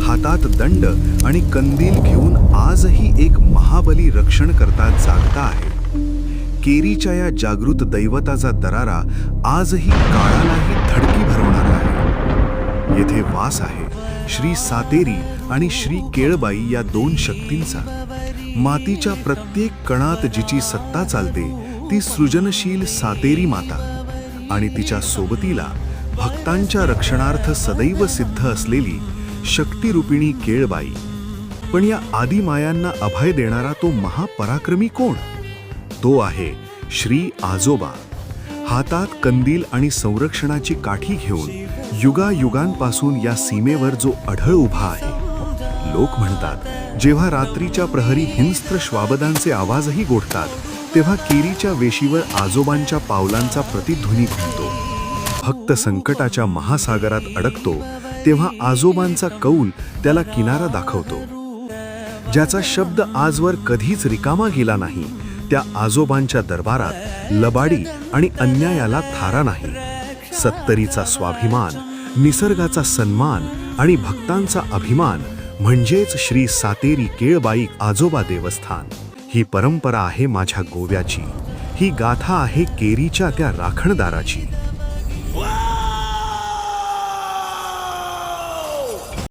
हातात दंड आणि कंदील घेऊन आजही एक महाबली रक्षण करता जागता आहे. केरीच्या या जागृत दैवताचा दरारा आजही काळालाही धडकी भरवणारा आहे. येथे वास आहे श्री सातेरी आणि श्री केळबाई या दोन शक्तींचा. मातीच्या प्रत्येक कणात जिची सत्ता चालते ती सृजनशील सातेरी माता आणि तिच्या सोबतीला भक्तांच्या रक्षणार्थ सदैव सिद्ध असलेली शक्तिरूपिणी केळबाई. पण या आदिमायांना अभय देणारा तो महापराक्रमी कोण? तो आहे श्री आजोबा. हातात कंदील आणि संरक्षणाची काठी घेऊन युगायुगांपासून या सीमेवर जो अढळ उभा आहे. लोक म्हणतात जेव्हा रात्रीच्या प्रहरी हिंस्त्र श्वाबदांचे आवाजही गोठतात तेव्हा केरीच्या वेशीवर आजोबांच्या पावलांचा प्रतिध्वनी घुमतो. भक्त संकटाच्या महासागरात अडकतो तेव्हा आजोबांचा कौल त्याला किनारा दाखवतो. ज्याचा शब्द आजवर कधीच रिकामा गेला नाही त्या आजोबांच्या दरबारात लबाडी आणि अन्यायाला थारा नाही. सत्तरीचा स्वाभिमान, निसर्गाचा सन्मान आणि भक्तांचा अभिमान म्हणजेच श्री सातेरी केळबाई आजोबा देवस्थान. ही परंपरा आहे माझ्या गोव्याची. ही गाथा आहे केरीच्या त्या राखणदाराची.